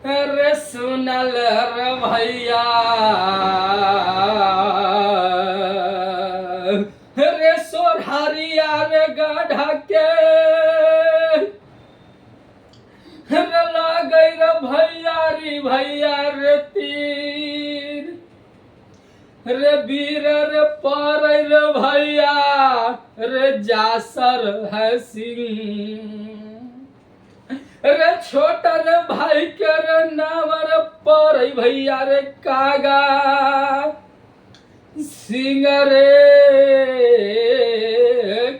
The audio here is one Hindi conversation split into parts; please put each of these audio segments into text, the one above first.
रे सुनल रे भैया, रे सोरहरिया रे गढ़ के, रे लागै रे भैया रे तीर, रे वीर रे परै रे भैया रे जासर है सिंह, रे छोटा रे भाई के रे नावर परै भैया रे कागा सिंह रे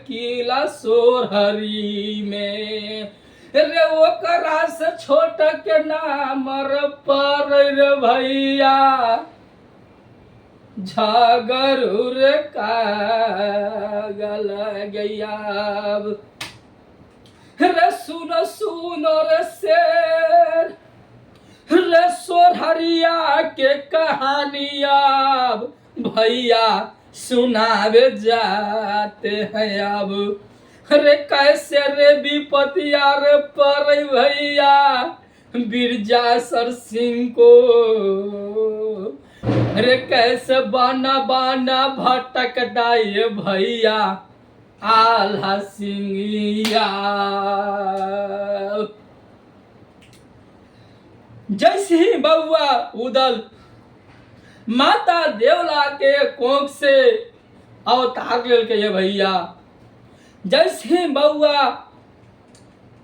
किला सोरहरी में, रे ओकरा से छोटा के नाम रे परै रे भैया झगड़ू रे कागल गैया। रे सुनो रे शेर, रे सोरहरिया के कहानिया भैया सुनावे जाते हैं अब, रे कैसे रे विपतिया रे परै भैया बिरजासर सिंह को, रे कैसे बाना भटक दाए भैया आल्हा सिंगिया। जैसे ही बउआ उदल माता देवला के कोख से अवतार लेके ये भैया, जैसे ही बउआ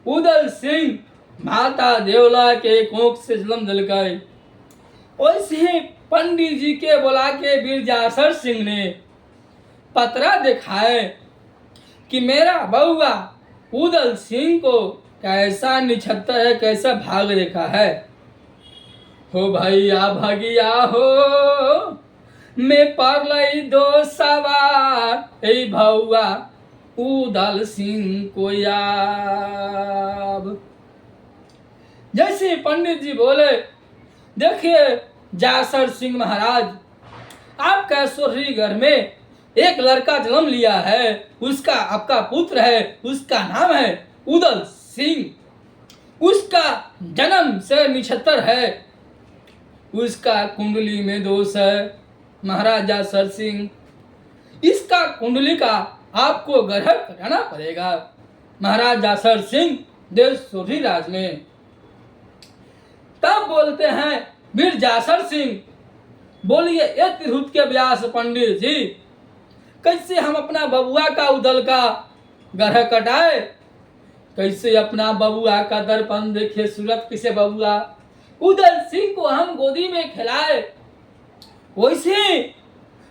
उदल सिंह माता देवला के कोख से जन्म दिलकै, वैसे ही पंडित जी के बुला के बिरजासर सिंह ने पतरा दिखाए कि मेरा बउआ उदल सिंह को कैसा निछत्ता है, कैसा भाग रेखा है। हो भैया भगिया हो मैं परलई दो सवार ए भौआ उदल सिंह को याब। जैसे पंडित जी बोले, देखिए जासर सिंह महाराज, आपका सोरहरी घर में एक लड़का जन्म लिया है, उसका आपका पुत्र है, उसका नाम है उदल सिंह, उसका जन्म से निछत्तर है, उसका कुंडली में दोष है महाराज जासर सिंह, इसका कुंडली का आपको ग्रहण कराना पड़ेगा महाराज जासर सिंह देश सोरहरी राज में। तब बोलते हैं बिरजासर सिंह, बोलिए ये तिरहुत के व्यास पंडित जी, कैसे हम अपना बबुआ का उदल का ग्रह कटाए, कैसे अपना बबुआ का दर्पण देखे सूरत, किसे बबुआ उदल सिंह को हम गोदी में खिलाए। वैसे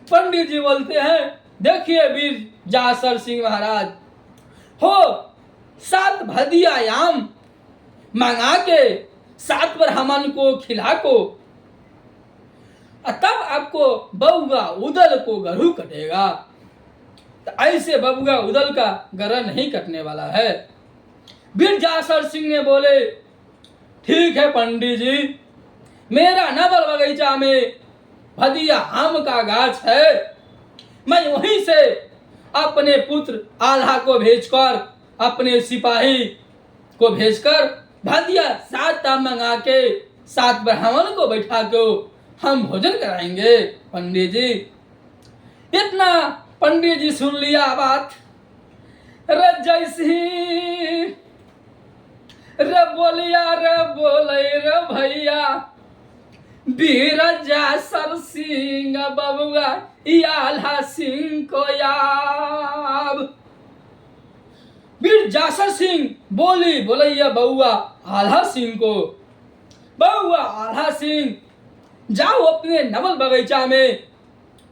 पंडित जी बोलते हैं, देखिए बिरजासर सिंह महाराज, हो 7 भदियायाम मंगा के 7 ब्राह्मण को खिला को, तब आपको बबुआ उदल को गरहू कटेगा। तो ऐसे बबुआ उदल का गरह नहीं कटने वाला है। बिरजासर सिंह ने बोले, ठीक है पंडित जी, मेरा नवल बगीचा में भदिया आम का गाछ है, मैं वहीं से अपने पुत्र आल्हा को भेजकर, अपने सिपाही को भेजकर भदिया 7 आम मंगा के 7 ब्राह्मण को बैठा के हम भोजन कराएंगे। पंडित जी, इतना पंडित जी सुन लिया बात, रे जैसी रे बोलिया रे बोले रे भैया बिरजासर सिंह बबुआ आल्हा सिंह को याब। बिरजासर सिंह बोलैया बउआ आल्हा सिंह को, बउआ आल्हा सिंह जाओ अपने नवल बगीचा में,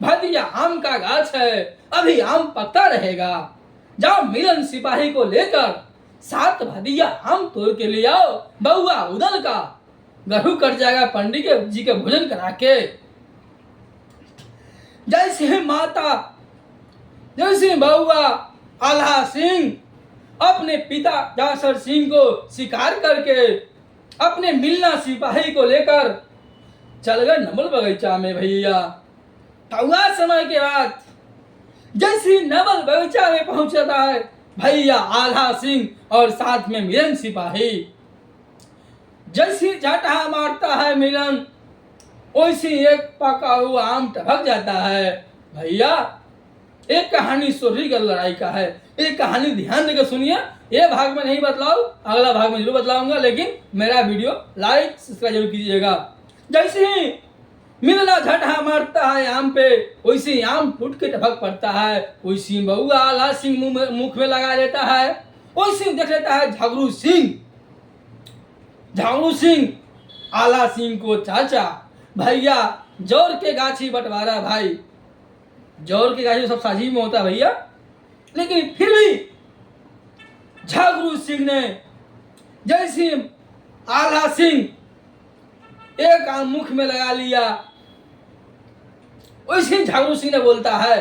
भदिया आम का गाछ है, अभी आम पकता रहेगा, जाओ मिलन सिपाही को लेकर 7 भदिया आम तोड़ के ले आओ, बउआ उदल का गरहू कट जाएगा पंडित जी के भोजन करा के। जैसे बउआ आल्हा सिंह अपने पिता जासर सिंह को शिकार करके अपने मिलना सिपाही को लेकर चल गए नवल बगीचा में भैया। थोड़ा समय के बाद जैसे नवल बगीचा में पहुंचता है भैया आल्हा सिंह और साथ में मिलन सिपाही, जैसे जैसी झटहा मारता है मिलन, वैसी एक पका हुआ आम टपक जाता है। भैया एक कहानी सोरी का लड़ाई का है। एक कहानी ध्यान देकर सुनिए। ये भाग में नहीं बतलाऊ, अगला भाग में जरूर बतलाऊंगा, लेकिन मेरा वीडियो लाइक सब्सक्राइब जरूर कीजिएगा। जैसे ही मिलना झटहा मारता है आम पे, वैसे आम फूट के टपक पड़ता है। वैसी बउआ आला सिंह मुख में लगा लेता है। वैसे देख लेता है झगड़ू सिंह। झगड़ू सिंह आला सिंह को चाचा। भैया जोर के गाछी बंटवारा भाई, जोर के गाछी सब साझी में होता है भैया, लेकिन फिर भी झगड़ू सिंह ने जैसे आला सिंह एक आम मुख में लगा लिया, वैसे झगड़ू सिंह ने बोलता है,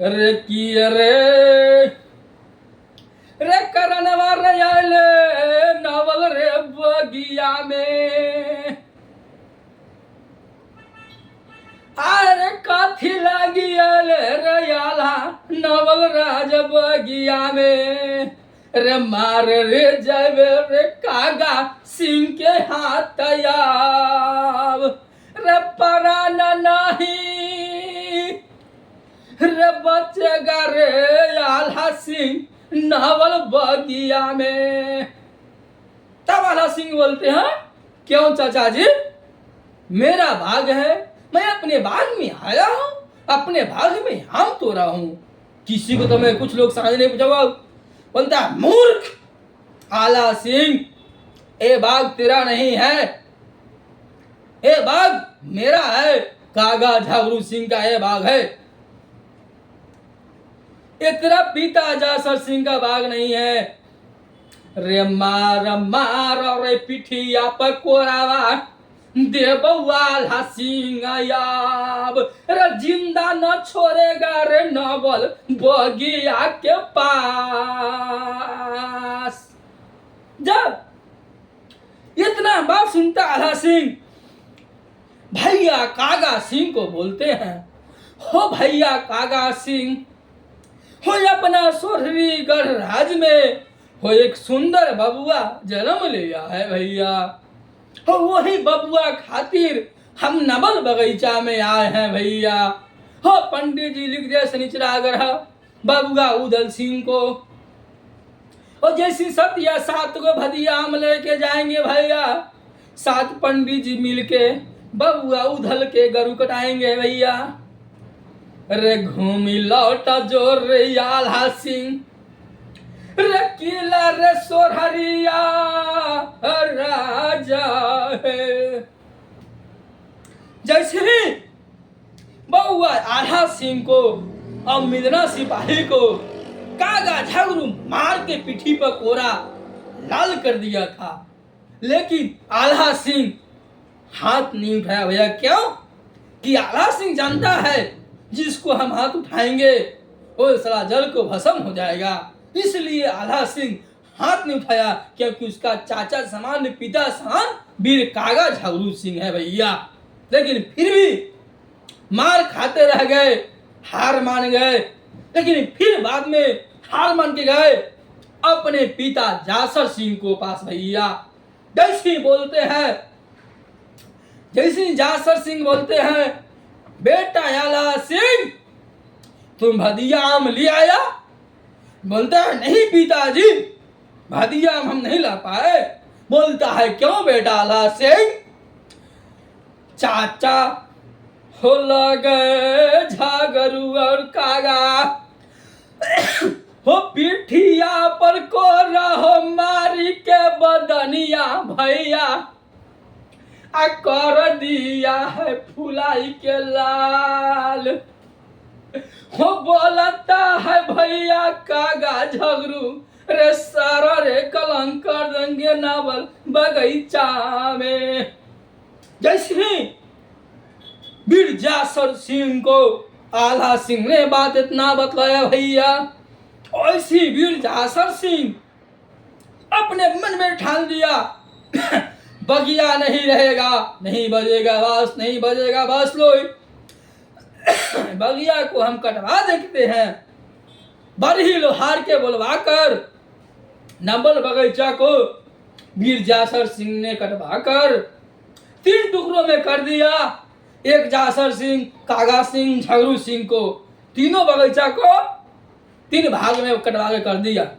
रे की रे करनवा रे आले नवल रे बगिया में, अरे काथी लगी रे आला नवल राज बगिया में, रे मार रे जावे रे कागा सिंह के हाथ आव, रे पराना नहीं रे बचेगा रे आला सिंह नावल बगिया में। तब आला सिंह बोलते हैं, क्यों चाचा जी, मेरा भाग है, मैं अपने बाग में आया हूं, अपने बाग में आम तोड़ा हूं, किसी को तो मैं कुछ लोग समझ नहीं जवाब। बोलता मूर्ख आला सिंह, ये बाग तेरा नहीं है, ये बाग मेरा है, कागा झगड़ू सिंह का ये बाग है, ये तेरा पिता जासर सिंह का बाग नहीं है। रे मार मार रे पिठिया पर कोरावा दे बउआ सिंह आयाब, रे जिंदा न छोड़ेगा रे नवल बगिया के पास। जब इतना बात सुनता आला सिंह भैया कागा सिंह को बोलते हैं, हो भैया कागा सिंह, हो अपना सोहरी गढ़ राज में हो एक सुंदर बबुआ जन्म लिया है भैया, हो वही बबुआ खातिर हम नवल बगीचा में आए हैं भैया। हो पंडित जी लिख दिया शनिचरा ग्रह बबुआ उदल सिंह को, और जैसी सत्या 7 को भदिया हम लेके जाएंगे भैया, 7 पंडित जी मिलके बबुआ उधल के गरु कटाएंगे भैया। रे घूमी लौटा जोर रे आला सिंह, रे किला रे सोहरिया राजा है। जैसे ही बउआ आला सिंह को और मिदना सिपाही को कागा झगड़ू मार के पीठी पर कोरा लाल कर दिया था, लेकिन आला सिंह हाथ नहीं उठाया भैया। क्यों? कि आला सिंह जानता है जिसको हम हाथ उठाएंगे वो साला जल को भस्म हो जाएगा, इसलिए आला सिंह हाथ नहीं उठाया, क्योंकि उसका चाचा समान पिता समान वीर कागा झगड़ू सिंह है भैया। लेकिन फिर भी मार खाते रह गए, हार मान गए, लेकिन फिर बाद में हार मान के गए अपने पिता जासर सिंह को पास भैया। जैसे बोलते हैं, जैसे जासर सिंह बोलते हैं, बेटा आला सिंह तुम भदिया आम ले आया? बोलता है नहीं पिताजी, भदिया आम हम नहीं ला पाए। बोलता है क्यों बेटा आला सिंह? चाचा हो लगे झगड़ू और कागा हो पिठिया पर को रहो मारी के बदनिया भैया, आ कर दिया है फुलाई के लाल। हो बोलता है भैया कागा झगड़ू, रे सारा रे कलंक कर देंगे नावल बगीचा में। जैसे ही वीर जासर सिंह को आला सिंह ने बात इतना बतलाया भैया, ऐसी वीर जासर सिंह अपने मन में ठान दिया बगिया नहीं रहेगा, नहीं बजेगा बांस, नहीं बजेगा बांस लोई, बगिया को हम कटवा देखते हैं। बरही लोहार के बुलवा कर नवल बगीचा को वीर जासर सिंह ने कटवा कर 3 टुकड़ों में कर दिया। एक जासर सिंह, कागा सिंह, झगड़ू सिंह को, तीनों बगीचा को 3 भाग में कटवा के कर दिया।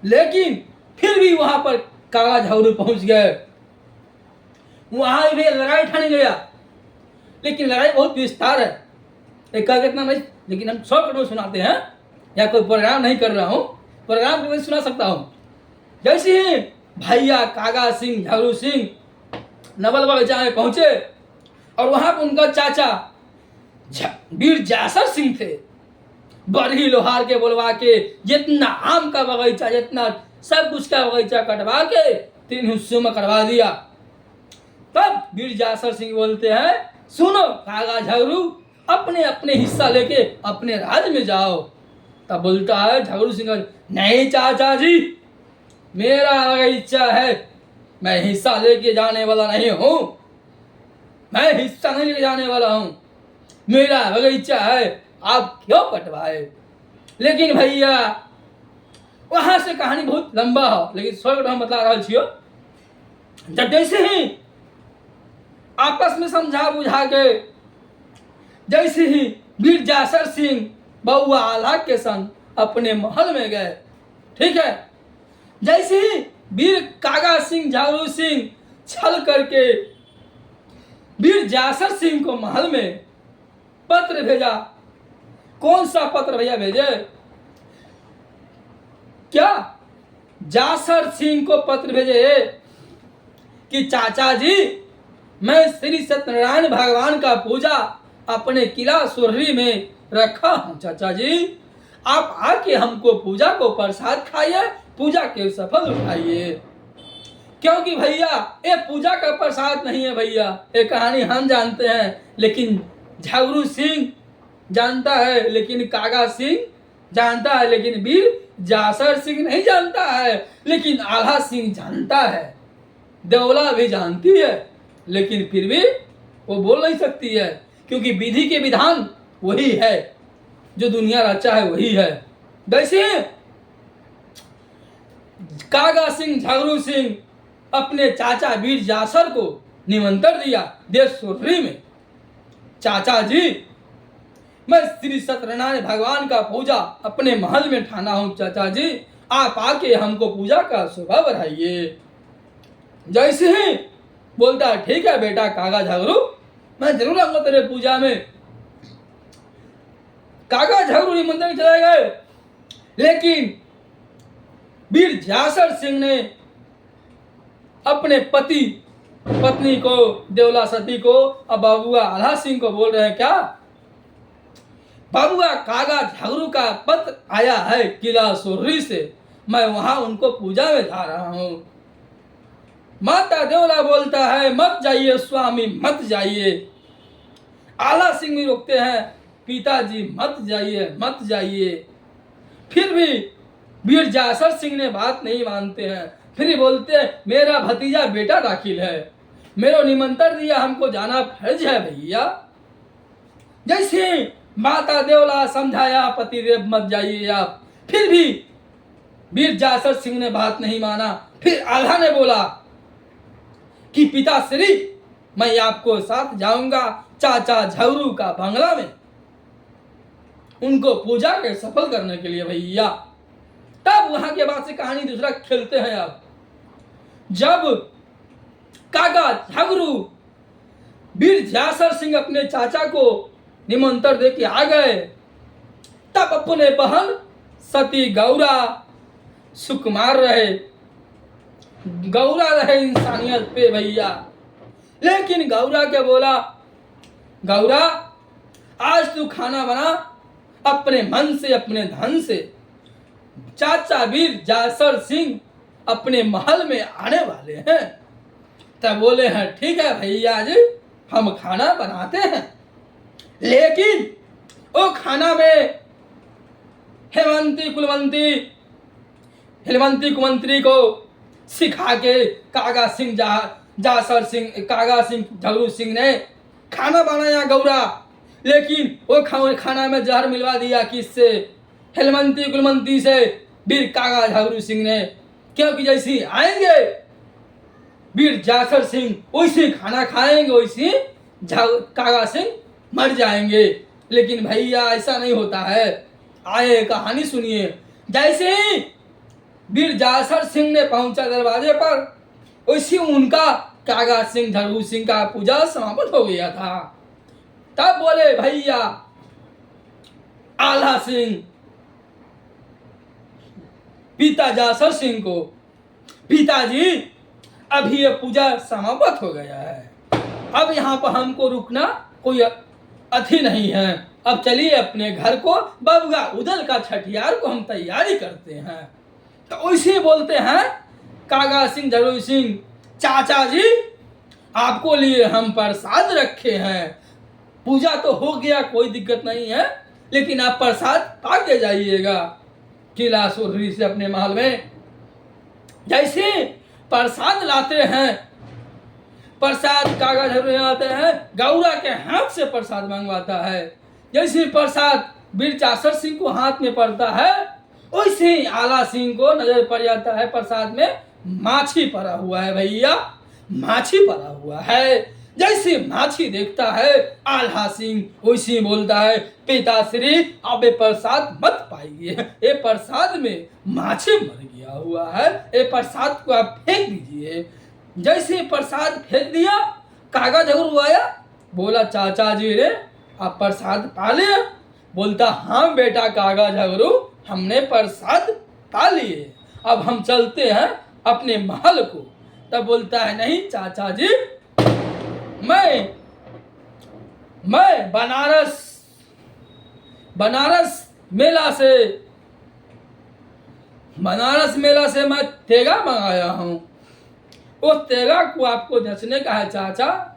लेकिन फिर भी वहां पर कागा झगड़ू पहुंच गए। वहां भी लड़ाई ठानी गया, लेकिन लड़ाई बहुत विस्तार है, एक का कितना नहीं, लेकिन हम शॉर्ट में सुनाते हैं, या कोई प्रोग्राम नहीं कर रहा हूं, प्रोग्राम में सुना सकता हूं। जैसे ही भैया कागा सिंह, झगड़ू सिंह नवल बगीचा में पहुंचे और वहां पर उनका चाचा वीर जासर सिंह थे। बरही लोहार के बोलवा के जितना आम का बगीचा, जितना सब कुछ का बगीचा कटवा के 3 हिस्सों में करवा दिया। तब वीर जासर सिंह बोलते हैं, सुनो कागा झगड़ू, अपने अपने हिस्सा लेके अपने राज्य में जाओ। तब बोलता है झगड़ू सिंह, नहीं चाचा जी, मेरा बगीचा है, मैं हिस्सा लेके जाने वाला नहीं हूं, मैं हिस्सा नहीं लेके जाने वाला हूं, मेरा बगीचा है, आप क्यों कटवाए। लेकिन भैया वहां से कहानी बहुत लंबा हो, लेकिन शॉर्ट हम बता रहा छियो। जब जैसे ही आपस में समझा बुझा के, जैसे ही वीर जासर सिंह बउआ आल्हा के संग अपने महल में गए, ठीक है, जैसे ही वीर कागा सिंह, झगड़ू सिंह छल करके वीर जासर सिंह को महल में पत्र भेजा। कौन सा पत्र भैया भेजे? क्या जासर सिंह को पत्र भेजे कि चाचा जी, मैं श्री सत्यनारायण भगवान का पूजा अपने किला सुररी में रखा हूं, चाचा जी आप आके हमको पूजा को प्रसाद खाइए, पूजा के सफल उठाइए। क्योंकि भैया ये पूजा का प्रसाद नहीं है भैया, ये कहानी हम जानते हैं, लेकिन झगड़ू सिंह जानता है, लेकिन कागा सिंह जानता है, लेकिन वीर जासर सिंह नहीं जानता है, लेकिन आल्हा सिंह जानता है, देवला भी जानती है, लेकिन फिर भी वो बोल नहीं सकती है, क्योंकि विधि के विधान वही है, जो दुनिया रचा है वही है। वैसे कागा सिंह, झगड़ू सिंह अपने चाचा वीर जासर को निमंत्रण दिया देश सुररी में, चाचा जी मैं श्री सत्यनारायण भगवान का पूजा अपने महल में ठाना हूं, चाचा जी आप आके हमको पूजा का शोभा बढ़ाइए। जैसे ही बोलता ठीक है बेटा कागा झगड़ू, मैं जरूर आऊंगा तेरे पूजा में। कागा झगड़ू निमंत्रण चले गए, लेकिन वीर जासर सिंह ने अपने पत्नी को, देवला सती को और बाबुआ आल्हा सिंह को बोल रहे हैं, क्या बाबुआ कागा झगड़ू का पत्र आया है किला सुररी से, मैं वहां उनको पूजा में जा रहा हूं। माता देवला बोलता है मत जाइए स्वामी, मत जाइए। आल्हा सिंह भी रोकते हैं, पिताजी मत जाइए, मत जाइए। फिर भी वीर जासर सिंह ने बात नहीं मानते हैं, फिर बोलते हैं मेरा भतीजा बेटा दाखिल है, मेरा निमंत्रण दिया, हमको जाना फर्ज है भैया। जैसे माता देवला समझाया पतिदेव मत जाइए आप, फिर भी वीर जासर सिंह ने बात नहीं माना। फिर आल्हा ने बोला कि पिताश्री मैं आपको साथ जाऊंगा चाचा झगड़ू का बंगला में, उनको पूजा के सफल करने के लिए भैया। तब वहां के बाद से कहानी दूसरा खेलते हैं। अब जब कागा झगड़ू वीर जासर सिंह अपने चाचा को निमंत्रण दे के आ गए, तब अपने बहन सती गौरा सुकुमार रहे, गौरा रहे इंसानियत पे भैया। लेकिन गौरा क्या बोला, गौरा आज तू खाना बना अपने मन से, अपने धन से, चाचा वीर जासर सिंह अपने महल में आने वाले हैं। तब बोले हैं ठीक है भैया जी, हम खाना बनाते हैं, लेकिन वो खाना में हेमंती कुमंत्री को सिखा के कागा सिंह जासर सिंह, कागा सिंह, झगड़ू सिंह ने खाना बनाया गौरा, लेकिन वो खाना में जहर मिलवा दिया, किससे, हेमंती कुलमंती से वीर कागा झगड़ू सिंह ने। क्योंकि जैसे आएंगे वीर जासर सिंह वैसे खाना खाएंगे, वैसे कागा सिंह मर जाएंगे। लेकिन भैया ऐसा नहीं होता है। आए कहानी सुनिए। जैसे ही वीर जासर सिंह ने पहुंचा दरवाजे पर, वैसे उनका कागा सिंह झगड़ू सिंह का पूजा समाप्त हो गया था। तब बोले भैया आल्हा सिंह पिता जासर सिंह को, पिताजी अभी ये पूजा समाप्त हो गया है, अब यहाँ पर हमको रुकना कोई अथी नहीं है। अब चलिए अपने घर को, बबुआ उदल का छठियार को हम तैयारी करते हैं। तो वैसे बोलते हैं कागा सिंह झगड़ू सिंह, चाचा जी आपको लिए हम प्रसाद रखे हैं। पूजा तो हो गया, कोई दिक्कत नहीं है, लेकिन आप प्रसाद पा के जाइएगा किला सोहरी से अपने महल में। जैसे प्रसाद लाते हैं, प्रसाद कागा झगड़ू आते हैं, गौरा के हाथ से प्रसाद मंगवाता है। जैसे प्रसाद वीर जासर सिंह को हाथ में पड़ता है, वैसे ही आला सिंह को नजर पड़ जाता है प्रसाद में माछी पड़ा हुआ है। भैया माछी पड़ा हुआ है। जैसे माछी देखता है आल्हा सिंह, वैसे बोलता है पिताश्री अब ये प्रसाद मत पाइए, ये प्रसाद में माछी मर गया हुआ है, ये प्रसाद को आप फेंक दीजिए। जैसे प्रसाद फेंक दिया, कागा झगड़ू आया, बोला चाचा जी रे आप प्रसाद पा लिए? बोलता हाँ बेटा कागा झगड़ू हमने प्रसाद पा लिए, अब हम चलते हैं अपने महल को। तब बोलता है नहीं चाचा जी, मैं बनारस मेला से मैं तेगा मंगाया हूँ। वो तेगा को आपको जचने का है चाचा।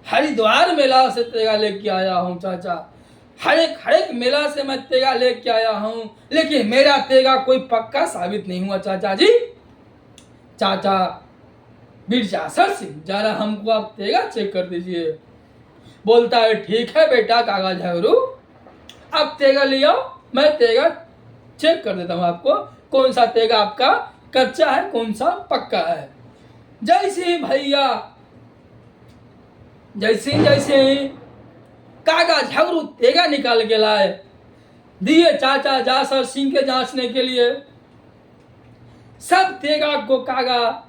हरिद्वार मेला से तेगा लेके आया हूँ चाचा। हर एक मेला से मैं तेगा लेके आया हूँ, लेकिन मेरा तेगा कोई पक्का साबित नहीं हुआ चाचा जी। चाचा वीर जासर सिंह जरा हमको आप तेगा चेक कर दीजिए। बोलता है ठीक है बेटा कागा झगड़ू, आप तेगा ले आओ, मैं तेगा चेक कर देता हूँ आपको, कौन सा तेगा आपका कच्चा है कौन सा पक्का है। जैसे ही भैया जैसे ही कागा झगड़ू तेगा निकाल के लाए, दिए चाचा जासर सिंह के जांचने के लिए। सब तेगा को कागा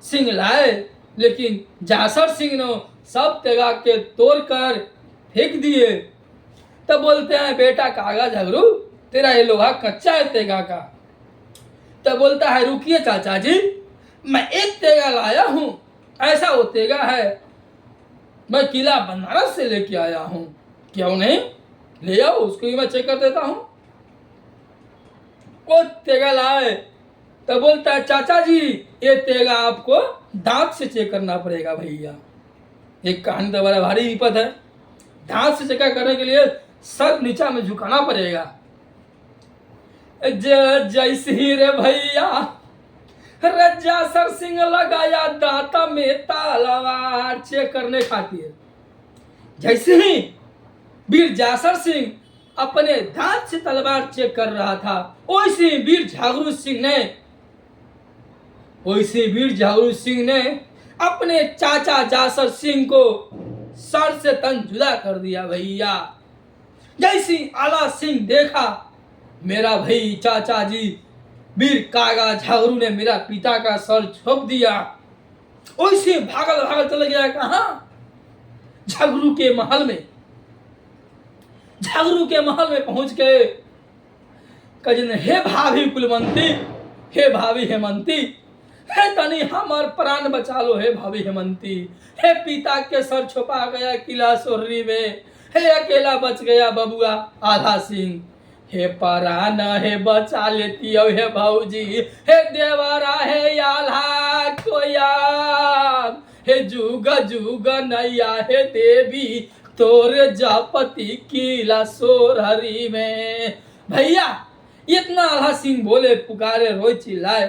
सिंह लाए, लेकिन जासर सिंह ने सब तेगा के तोड़कर फेंक दिए। तब बोलते हैं बेटा कागा झगड़ू तेरा ये लोहा कच्चा है तेगा का। तब बोलता है रुकिए चाचा जी, मैं एक तेगा लाया हूं, ऐसा वो तेगा है, मैं किला बनारस से लेके आया हूं, क्यों नहीं ले आओ, उसको भी मैं चेक कर देता हूं। वो तेगा लाए। तो बोलता है चाचा जी ये तेगा आपको दांत से चेक करना पड़ेगा भैया। एक कहानी तो बड़ा भारी विपद है, दांत से चेक करने के लिए सर नीचा में झुकाना पड़ेगा। जैसे ही रे भैया जासर सिंह लगाया दांता में तलवार चेक करने खातिर। जैसे ही वीर जासर सिंह अपने दांत से तलवार चेक कर रहा था, वैसे वीर झागरू सिंह ने अपने चाचा जासर सिंह को सर से तन जुदा कर दिया भैया। जैसे आला सिंह देखा मेरा भाई चाचा जी वीर कागा झगड़ू ने मेरा पिता का सर छोप दिया, वैसे भागल चले गया कहां? झगड़ू के महल में पहुंच गए। कजन हे भाभी कुलवंती, हे भाभी हेमंती, हे तनी हमार प्राण बचा लो, हे भाभी हेमंती, हे पिता के सर छुपा गया किला सोहरी में, हे अकेला बच गया बबुआ आल्हा सिंह, हे परान हे बचा लेती हो हे भाऊजी, हे देवरा हे आल्हा को याद, हे जुग जुग नैया हे देवी तोरे जापति किला सोहरी में। भैया इतना आल्हा सिंह बोले, पुकारे, रोए, चिल्लाए,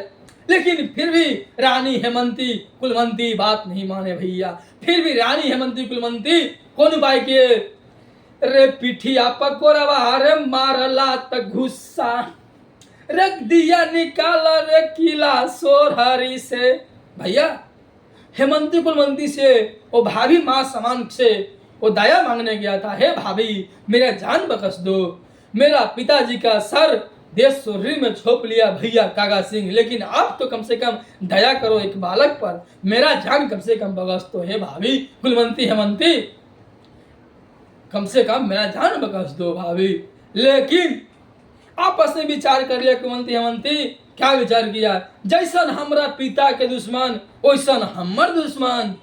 लेकिन फिर भी रानी हेमंती कुलवंती बात नहीं माने भैया। फिर भी रानी हेमंती कुलवंती कौन उपाय किए? रे पिठिया पकोरवा रे मारला त गुस्सा, रख दिया निकाला रे किला सोरहरी से। भैया हेमंती कुलवंती से वो भाभी माँ समान से वो दया मांगने गया था, हे भाभी मेरा जान बख्श दो, मेरा पिताजी का सर देश सोर्री में छोप लिया भैया कागा सिंह, लेकिन आप तो कम से कम दया करो एक बालक पर, मेरा जान कम से कम बख्श दो, हे भाभी कुलवंती हेमंती कम से कम मेरा जान बख्श दो भाभी। लेकिन आपस में विचार कर लिया कुलवंती हेमंती, क्या विचार किया, जैसन हमरा पिता के दुश्मन वैसन हमर दुश्मन।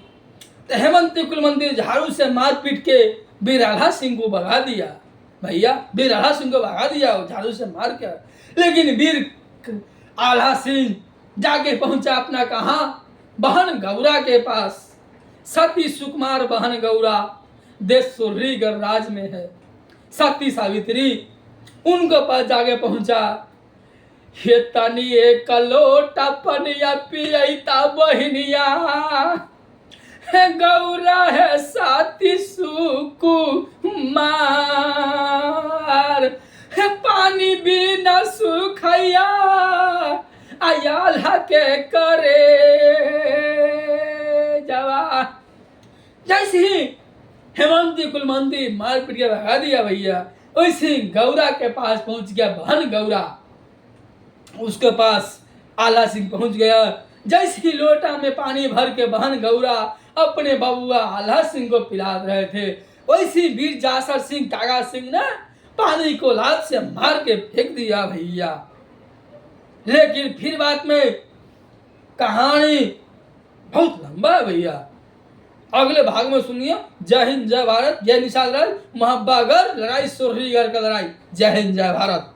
तो हेमंती कुलवंती झाड़ू से मार पीट के बीर आल्हा सिंह को भगा दिया। भैया बीर आल्हा सिंह को भगा दिया झाड़ू से मार के। लेकिन बीर आल्हा सिंह जाके पहुंचा अपना कहा, बहन गौरा के पास। सती सुकुमार बहन गौरा देश सोर्री गणराज में है। सती सावित्री उनको पास जाके पहुंचा, हे तनी एक लोटा पनिया पियता बहनिया, है गौरा है साथी सुकुमार, है पानी बिना सुखैया आयाल्हा के करे जवा। जैसे ही हेमंती कुलवंती मार पीट के भगा दिया भैया, वैसे गौरा के पास पहुंच गया बहन गौरा, उसके पास आल्हा सिंह पहुंच गया। जैसे ही लोटा में पानी भर के बहन गौरा अपने बबुआ आल्हा सिंह को पिला रहे थे, वैसे वीर जासर सिंह कागा सिंह ने पानी को लात से मार के फेंक दिया भैया। लेकिन फिर बात में कहानी बहुत लंबा है भैया, अगले भाग में सुनिए। जय हिंद जय भारत, जय निषाद राज, महाबागर लड़ाई सोर्रीगढ़ का लड़ाई। जय हिंद जय भारत।